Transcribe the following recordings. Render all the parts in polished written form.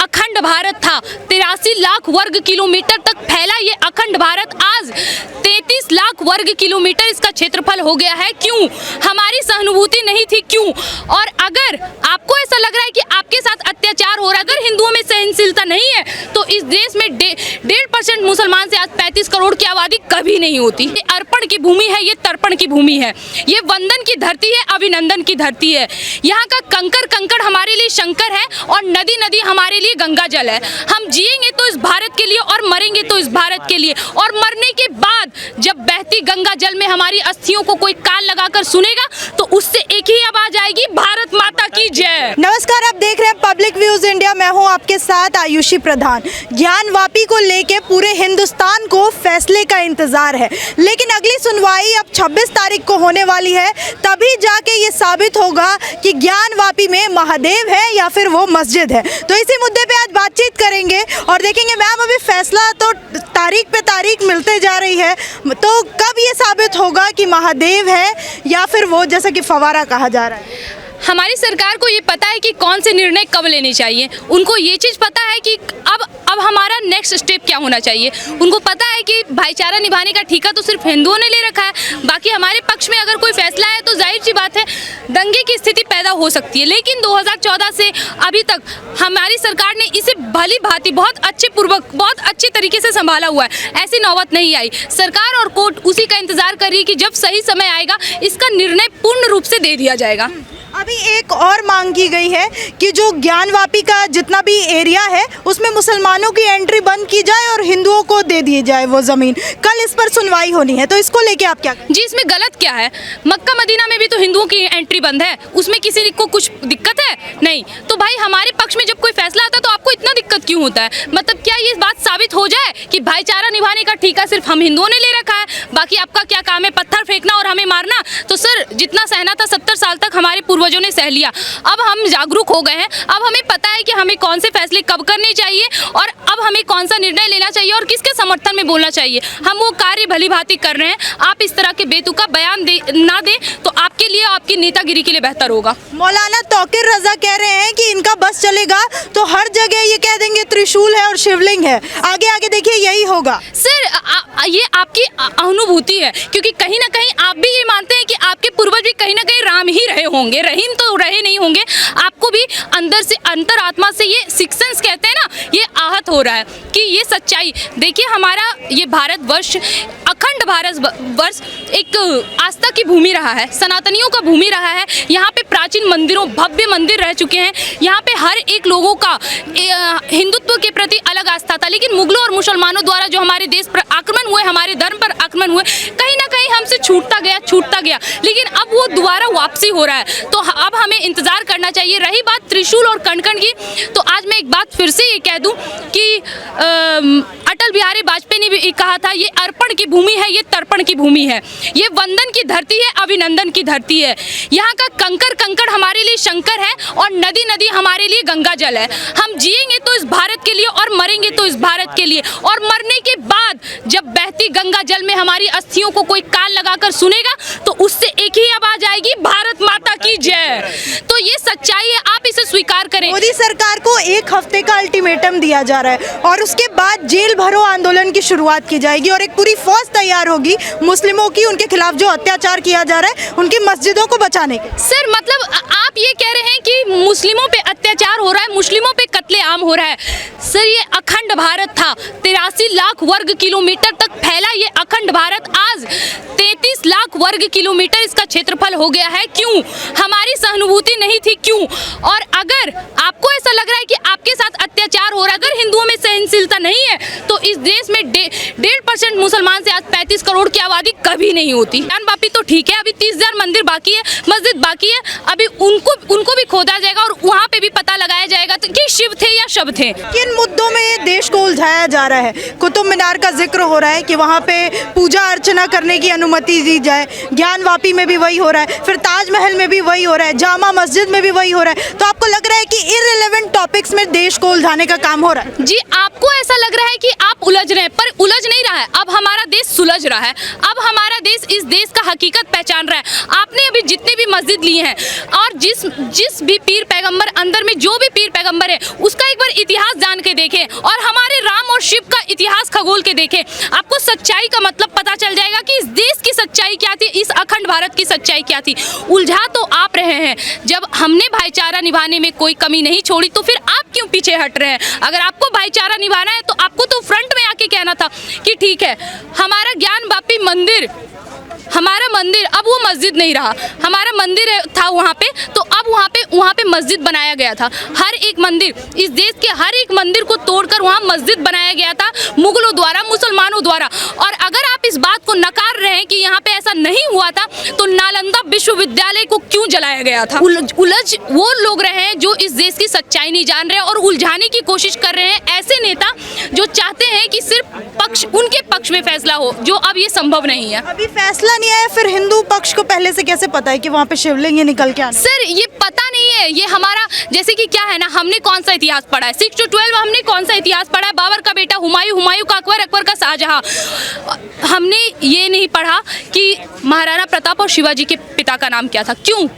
अखंड भारत था, 83 लाख वर्ग किलोमीटर तक फैला ये अखंड भारत आज 33 लाख वर्ग किलोमीटर इसका क्षेत्रफल हो गया है। क्यों? हमारी सहानुभूति नहीं थी, क्यों? और अगर आपको ऐसा लग रहा है कि आपके साथ अत्याचार हो रहा है, अगर हिंदुओं में सहनशीलता नहीं है, तो इस देश में 1.5% मुसलमान से आज 35 करोड़ की आबादी कभी नहीं होती। ये अर्पण की भूमि है, ये तर्पण की भूमि है, ये वंदन की धरती है, अभिनंदन की धरती है। यहाँ का कंकड़ कंकड़ हमारे लिए शंकर है और नदी नदी हमारे लिए गंगा जल है। हम जिएंगे तो इस भारत के लिए और मरेंगे तो इस भारत के लिए। और मरने के बाद जब बहती गंगा जल में हमारी अस्थियों को कोई कान लगाकर सुनेगा तो उससे एक ही आवाज आएगी, भारत माता की जय। नमस्कार, आप देख रहे हैं पब्लिक व्यूज इंडिया। मैं हूं आपके साथ आयुषी प्रधान। ज्ञानवापी को लेके पूरे हिंदुस्तान को फैसले का इंतजार है, लेकिन अगली सुनवाई अब 26 तारीख को होने वाली है। तभी जाके ये साबित होगा कि ज्ञानवापी में महादेव है या फिर वो मस्जिद है। तो इसी मुद्दे पे आज बातचीत करेंगे और देखेंगे मैम, अभी फैसला तो तारीख पे तारीख मिलते जा रही है, तो कब ये साबित होगा कि महादेव है या फिर वो जैसा कि फवारा कहा जा रहा है। हमारी सरकार को ये पता है कि कौन से निर्णय कब लेने चाहिए। उनको ये चीज़ पता है कि अब हमारा नेक्स्ट स्टेप क्या होना चाहिए। उनको पता है कि भाईचारा निभाने का ठेका तो सिर्फ हिंदुओं ने ले रखा है, बाकी हमारे पक्ष में अगर कोई फैसला है तो जाहिर सी बात है दंगे की स्थिति पैदा हो सकती है। लेकिन 2014 से अभी तक हमारी सरकार ने इसे भली भांति बहुत अच्छे तरीके से संभाला हुआ है। ऐसी नौबत नहीं आई। सरकार और कोर्ट उसी का इंतजार कर रही है कि जब सही समय आएगा इसका निर्णय पूर्ण रूप से दे दिया जाएगा। अभी एक और मांग की गई है कि जो ज्ञानवापी का जितना भी एरिया है उसमें मुसलमानों की एंट्री बंद की जाए और हिंदुओं को दे दी जाए वो ज़मीन। कल इस पर सुनवाई होनी है, तो इसको लेके आप क्या कहें? जी, इसमें गलत क्या है? मक्का मदीना में भी तो हिंदुओं की एंट्री बंद है, उसमें किसी को कुछ दिक्कत है? नहीं। तो भाई हमारे पक्ष में जब कोई फैसला आता है तो आपको इतना दिक्कत क्यों होता है? मतलब क्या ये बात साबित हो जाए कि भाईचारा निभाने का ठेका सिर्फ हम हिंदुओं ने ले रखा है, बाकी आपका क्या काम है पत्थर फेंकना और हमें मारना? तो सर, जितना सहना था 70 साल तक हमारे पूर्वजों ने सह लिया। अब हम जागरूक हो गए हैं, अब हमें पता है कि हमें कौन से फैसले कब करने चाहिए और अब हमें कौन सा निर्णय लेना चाहिए और किसके समर्थन में बोलना चाहिए। हम वो कार्य भली भांति कर रहे हैं। आप इस तरह के बेतुका बयान ना दें तो आपके लिए, आपकी नेतागिरी के लिए बेहतर होगा। मौलाना तौकीर रजा कह रहे हैं कि इनका बस चलेगा तो हर जगह ये कह देंगे त्रिशूल है और शिवलिंग है। आगे आगे देखिए यही होगा। सर, ये आपकी अनुभूति है, क्योंकि कहीं ना कहीं आप भी ये मानते हैं कि आपके पूर्वज भी कहीं ना कहीं राम ही रहे होंगे, रहीम तो रहे नहीं होंगे। आपको भी अंदर से, अंतरात्मा से ये सिक्सेंस कहते हैं ना, ये आहत हो रहा है कि ये सच्चाई। देखिए, हमारा ये भारतवर्ष, अखंड भारतवर्ष एक आस्था की भूमि रहा है, सनातनियों का भूमि रहा है। यहाँ पे प्राचीन मंदिरों, भव्य मंदिर रह चुके हैं। यहाँ पे हर एक लोगों का हिंदुत्व के प्रति अलग आस्था था, लेकिन मुगलों और मुसलमानों द्वारा जो हमारे देश पर आक्रमण हुए, हमारे धर्म पर आक्रमण हुए, कहीं ना कहीं हमसे छूटता गया। लेकिन अब वो दोबारा वापसी हो रहा है, तो अब हमें इंतजार करना चाहिए। रही बात त्रिशूल और कण-कण की, तो आज मैं एक बात फिर से ये कह दूं कि अटल बिहारी वाजपेयी ने भी कहा था, ये अर्पण की भूमि है, ये तर्पण की भूमि है, ये वंदन की धरती है, अभिनंदन की धरती है। यहाँ का कंकड़ कंकड़ हमारे लिए शंकर है और नदी नदी हमारे लिए गंगा जल है। हम जिएंगे तो इस भारत के लिए और मरेंगे तो इस भारत के लिए। और मरने के बाद जब बहती गंगा जल में हमारी अस्थियों को कोई कान लगाकर सुनेगा तो उससे एक ही आवाज आएगी, भारत माता की जय। तो ये सच्चाई है, आप इसे स्वीकार करें। मोदी सरकार को 1 हफ्ते का अल्टीमेटम दिया जा रहा है और उसके बाद जेल भरो आंदोलन की शुरुआत की जाएगी और एक पूरी फौज तैयार होगी मुस्लिमों की, उनके खिलाफ जो अत्याचार किया जा रहा है उनकी मस्जिदों को बचाने के। सर, मतलब आप ये कह रहे हैं कि मुस्लिमों पे अत्याचार हो रहा है, मुस्लिमों पे कत्लेआम हो रहा है। सर, ये अखंड भारत था, 83 लाख वर्ग किलोमीटर तक फैला ये अखंड भारत आज 33 लाख वर्ग किलोमीटर इसका क्षेत्रफल हो गया है। क्यों? हमारी सहानुभूति नहीं थी, क्यों? और अगर आपको ऐसा लग रहा है कि आपके साथ अत्याचार हो रहा है, अगर हिंदुओं में सहनशीलता नहीं है, तो इस देश में 1.5% मुसलमान से आज 35 करोड़ की आबादी कभी नहीं होती। ज्ञानवापी तो ठीक है, अभी 30,000 मंदिर बाकी है, मस्जिद बाकी है, अभी उनको भी खोदा जाएगा और वहाँ पे भी पता लगाया जाएगा कि शिव थे या शव थे। किन मुद्दों में ये देश को उलझाया जा रहा है? कुतुब मीनार का जिक्र हो रहा है कि वहाँ पे पूजा अर्चना करने की अनुमति दी जाए, ज्ञानवापी में भी वही हो रहा है, फिर ताजमहल में भी वही हो रहा है, जामा मस्जिद में भी वही हो रहा है। तो आपको लग रहा है कि इररिलेवेंट टॉपिक्स में देश को उलझाने का काम हो रहा है? जी, आपको ऐसा लग रहा है कि आप उलझ रहे हैं, पर उलझ नहीं क्या है, अब हमारा देश सुलझ रहा है, अब हमारा देश इस देश का हकीकत पहचान रहा है। आपने अभी जितने भी मस्जिद लिए हैं और जिस भी पीर पैगंबर अंदर में जो भी पीर पैगंबर है उसका एक बार इतिहास जान के देखें और हमारे राम और शिव का इतिहास खगोल के देखें। आपको सच्चाई का मतलब पता चल जाएगा कि इस देश की सच्चाई क्या थी, इस अखंड भारत की सच्चाई क्या थी। उलझा तो आप रहे हैं, जब हमने भाईचारा निभाने में कोई कमी नहीं छोड़ी तो फिर आप क्यों पीछे हट रहे हैं? अगर आपको भाईचारा निभाना है तो आपको तो फ्रंट में आके कहना था कि ठीक है, हमारा ज्ञानवापी मंदिर, हमारा मंदिर अब वो मस्जिद नहीं रहा, हमारा मंदिर था वहाँ पे, तो अब वहाँ पे मस्जिद बनाया गया था। हर एक मंदिर, इस देश के हर एक मंदिर को तोड़कर वहाँ मस्जिद बनाया गया था मुगलों द्वारा, मुसलमानों द्वारा। और अगर आप इस बात को नकार रहे हैं कि यहाँ पे ऐसा नहीं हुआ था तो नालंदा विश्वविद्यालय को क्यों जलाया गया था? उलझ वो लोग रहे हैं जो इस देश की सच्चाई नहीं जान रहे और उलझाने की कोशिश कर रहे हैं ऐसे नेता जो चाहते हैं कि सिर्फ उनके पक्ष में फैसला हो, जो अब ये संभव नहीं है। अभी फैसला नहीं आया, फिर हिंदू पक्ष को पहले से कैसे पता है कि वहाँ पे शिवलिंग ये निकल के आना? सर ये पता नहीं है, ये हमारा जैसे कि क्या है ना, हमने कौन सा इतिहास पढ़ा है 6 to 12 हमने कौन सा इतिहास पढ़ा है? बाबर का बेटा हुमायूं, हुमायूं का अकबर, अकबर का शाहजहां। हमने ये नहीं पढ़ा कि महाराणा प्रताप और शिवाजी के पिता का नाम क्या था। क्यों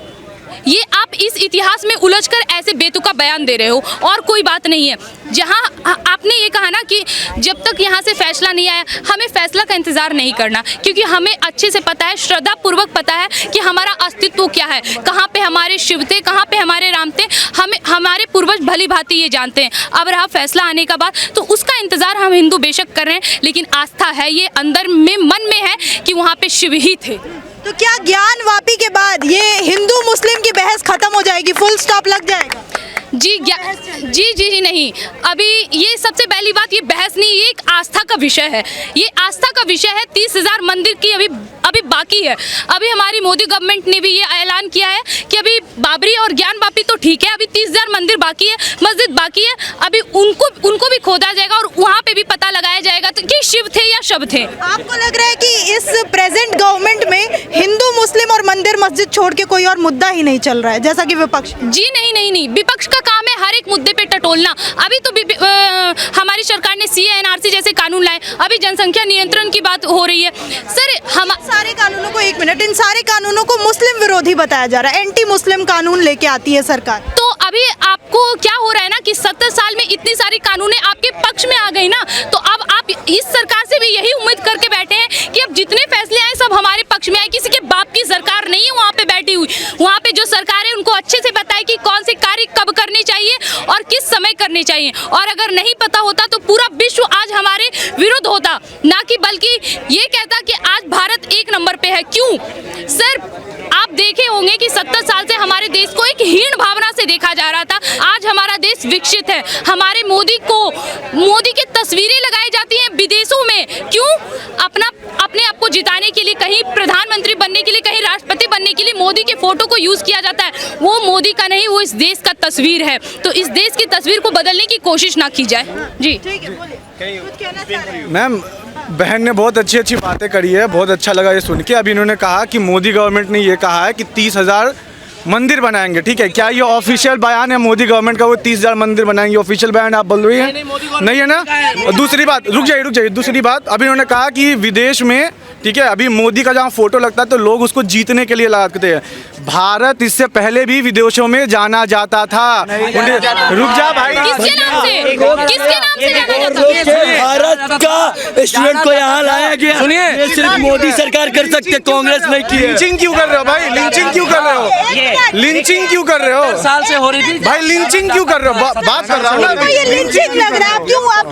ये आप इस इतिहास में उलझकर ऐसे बेतुका बयान दे रहे हो? और कोई बात नहीं है। जहां आपने ये कहा ना कि जब तक यहाँ से फैसला नहीं आया, हमें फैसला का इंतज़ार नहीं करना, क्योंकि हमें अच्छे से पता है, श्रद्धापूर्वक पता है कि हमारा अस्तित्व क्या है, कहाँ पे हमारे शिव थे, कहाँ पे हमारे राम थे। हमें हमारे पूर्वज भली भांति ये जानते हैं। अब रहा फैसला आने का बाद, तो उसका इंतज़ार हम हिंदू बेशक कर रहे हैं, लेकिन आस्था है ये अंदर में, मन में है कि वहाँ पे शिव ही थे। तो क्या ज्ञानवापी के बाद ये हिंदू मुस्लिम की बहस खत्म हो जाएगी, फुल स्टॉप लग जाएगा? जी नहीं, अभी ये सबसे पहली बात, ये बहस नहीं, ये एक आस्था का विषय है। ये आस्था का विषय है। 30,000 मंदिर की अभी बाकी है। अभी हमारी मोदी गवर्नमेंट ने भी ये ऐलान किया है कि अभी बाबरी और ज्ञानवापी तो ठीक है, अभी 30,000 मंदिर बाकी है, मस्जिद बाकी है। अभी उनको भी खोदा जाएगा और वहाँ पे भी पता लगाया जाएगा तो कि शिव थे या शव थे। आपको लग रहा है कि इस प्रेजेंट गवर्नमेंट में हिंदू मुस्लिम और मंदिर मस्जिद छोड़ के कोई और मुद्दा ही नहीं चल रहा है, जैसा कि विपक्ष? जी नहीं, विपक्ष का काम है हर एक मुद्दे पे टटोलना। अभी तो हमारी सरकार ने CA NRC जैसे कानून लाए, अभी जनसंख्या नियंत्रण की बात हो रही है। सर हम सारे कानूनों को, एक मिनट, इन सारे कानूनों को मुस्लिम विरोधी बताया जा रहा है, एंटी मुस्लिम कानून लेके आती है सरकार। तो अभी आपको क्या हो रहा है ना कि 70 साल में इतनी सारी कानूनें आपके पक्ष में आ गई ना, तो अब आप इस सरकार से भी यही उम्मीद करके बैठे हैं कि अब जितने फैसले आए सब हमारे पक्ष में आए। किसी के बाप की सरकार नहीं है वहाँ पे बैठी हुई। वहाँ पे जो सरकार है उनको अच्छे से पता है कि कौन से कार्य कब करने चाहिए और किस समय करने चाहिए। और अगर नहीं पता होता तो पूरा विश्व आज हमारे विरुद्ध होता, ना कि बल्कि ये कहता कि आज भारत 1 नंबर पे है। क्यों सर, आप देखे होंगे कि 70 साल से हमारे देश को एक हीन भावना से देखा जा रहा था। आज हमारा देश विकसित है। हमारे मोदी की तस्वीरें लगाई जाती हैं विदेशों में। क्यों? अपने आप को जिताने के लिए, कहीं प्रधानमंत्री बनने के लिए, कहीं राष्ट्रपति बनने के लिए मोदी के फोटो को यूज किया जाता है। वो मोदी का नहीं, वो इस देश का तस्वीर है। तो इस देश की तस्वीर को बदलने की कोशिश ना की जाए। जी मैम, बहन ने बहुत अच्छी बातें करी है, बहुत अच्छा लगा ये सुन के। अभी इन्होंने कहा कि मोदी गवर्नमेंट ने ये कहा है कि 30,000 मंदिर बनाएंगे, ठीक है। क्या ये ऑफिशियल बयान है मोदी गवर्नमेंट का, वो 30,000 मंदिर बनाएंगे? ऑफिशियल बयान आप बोल रही है? नहीं है ना। दूसरी बात, रुक जाइए, दूसरी बात, अभी उन्होंने कहा कि विदेश में, ठीक है, अभी मोदी का जहाँ फोटो लगता है तो लोग उसको जीतने के लिए लगाते हैं। भारत इससे पहले भी विदेशों में जाना जाता था। रुक जा भाई, किसके नाम से जाना जाता है? भारत का स्टूडेंट को यहाँ लाया गया। सुनिए, सिर्फ मोदी सरकार कर सकते, कांग्रेस नहीं की। लिंचिंग क्यों कर रहे हो भाई? लिंचिंग क्यों कर रहे हो? लिंचिंग क्यों कर रहे हो? साल से हो रही थी भाई, लिंचिंग क्यों कर रहे हो? बात कर रहा हूँ, ये लिंचिंग लग रहा है। क्यों आप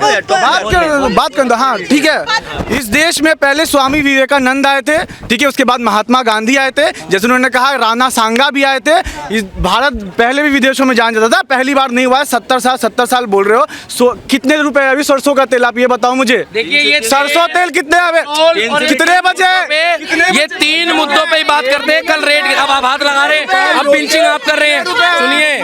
बात कर। हाँ ठीक है, इस देश में पहले स्वामी विवेकानंद आए थे, ठीक है, उसके बाद महात्मा गांधी आए थे, जैसे उन्होंने कहा राणा सांगा भी आए थे। इस भारत पहले भी विदेशों में जाना जाता था, पहली बार नहीं हुआ है। 70 साल बोल रहे हो। कितने रुपए अभी सरसों का तेल, आप ये बताओ मुझे। देखिए, ये सरसों तेल कितने कितने बजे? ये 3 मुद्दों पे ही बात करते हैं। कल रेट, अब आप हाथ लगा रहे हैं, अब पिंचिंग आप कर रहे हैं। सुनिए,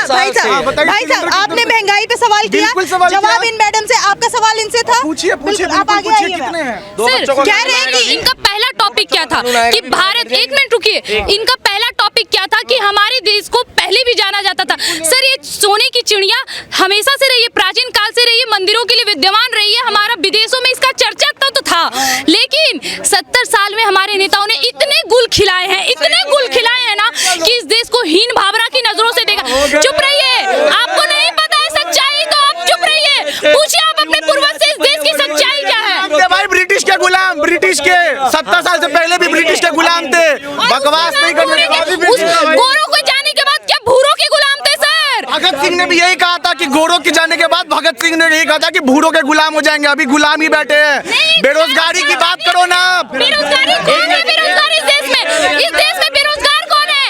भाई साहब, आपने महंगाई पे सवाल किया, जवाब इन मैडम से, आपका सवाल इनसे था। पूछिए, आप आगे आइए। सर कह रहे हैं कि इनका पहला टॉपिक क्या था कि भारत, 1 मिनट रुकिए, इनका पहला टॉपिक क्या था कि हमारे देश को पहले भी जाना जाता था। सर ये सोने की चिड़िया हमेशा से रही है, प्राचीन काल से रही है, मंदिरों के लिए विद्यमान रही है, हमारा विदेशों में इसका चर्चा तो था। लेकिन 70 साल में हमारे नेताओं ने इतने गुल खिलाए हैं, इतने गुल खिलाए हैं ना कि इस देश को हीन भावना की नजरों से देखा। चुप रहिए, आपको नहीं पता है सच्चाई तो आप चुप रहिए। पूछिए आप अपने पूर्वज से इस देश की सच्चाई क्या है। भाई ब्रिटिश के गुलाम, ब्रिटिश के 70 साल से पहले भी ब्रिटिश के गुलाम थे, बकवास नहीं करने। गोरों को जाने के बाद क्या भूरों के गुलाम थे सर? भगत सिंह ने भी यही कहा था कि गोरों के जाने के बाद भगत सिंह ने यही कहा था कि भूरों के गुलाम हो जाएंगे। अभी गुलाम ही बैठे हैं। बेरोजगारी की बात करो ना आप। बेरोजगारी कौन है? बेरोजगार इस देश में बेरोजगार कौन है?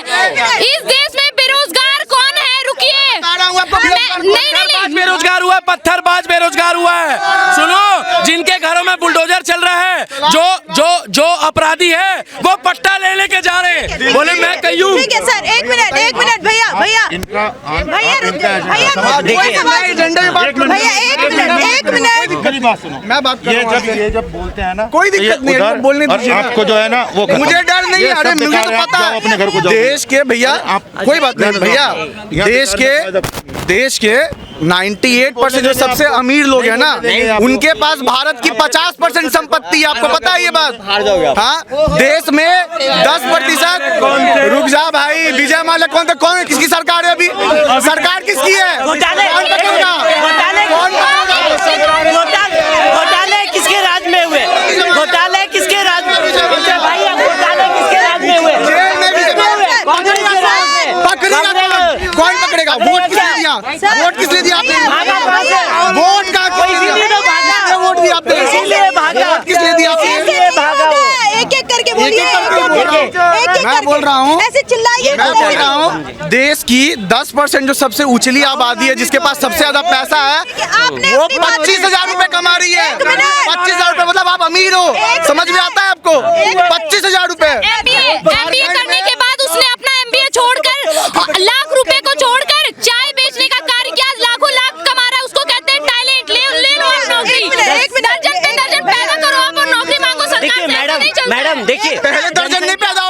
इस देश में बेरोजगार कौन है? रुकिए, नहीं बेरोजगार हुआ है, पत्थरबाज बेरोजगार हुआ है। सुनो, जिनके घरों में बुलडोजर चल रहा है, जो अपराधी है वो पट्टा ले लेके जा रहे हैं। बोले मैं कहीं ठीक है सर, एक मिनट भैया भैया एक मिनट मेरी बात सुनो। मैं बात कर रहा हूं। ये जब बोलते हैं ना, कोई दिक्कत नहीं है, बोलने दीजिए। आपको जो है ना वो मुझे डर नहीं है। अरे मुझे तो पता है अपने घर को जाओ। देश के भैया कोई बात नहीं भैया, देश के 98% जो सबसे अमीर लोग हैं ना, उनके पास भारत की 50% संपत्ति है। आपको पता है ये बात? हाँ, देश में 10%। रुक जा भाई, विजय माल्या कौन किसकी सरकार है अभी? सरकार किसकी है? कौन पकड़ेगा? घोटाले किसके राज में हुए? घोटाले किसके राज में हुए? घोटाले किसके राज में हुए? कौन पकड़ेगा? वोट किस लिए दिया? वोट किस लिए दिया आपने? वोट का वोट दिया आपने? वोट किस लिए दिया आपने? एक एक करके बोलिए। मैं बोल रहा हूँ, ऐसे चिल्लाइए। मैं बोल रहा हूँ, देश की 10% जो सबसे उछली आबादी है, जिसके पास सबसे ज्यादा पैसा है, वो 25,000 रुपए कमा रही है। 25,000 रुपए मतलब आप अमीर हो। समझ में आता है आपको? 25,000 रुपए। MBA करने के बाद उसने अपना MBA छोड़कर लाख रुपए को छोड़कर चाय बेचने का कार्य किया, लाखों लाख कमा रहा है। उसको कहते हैं टैलेंट। ले लो आप नौकरी। दर्जन पे दर्जन पैदा करो आप और नौकरी मांगो सरकार से। मैडम देखिए, पहले दर्जन नहीं पैदा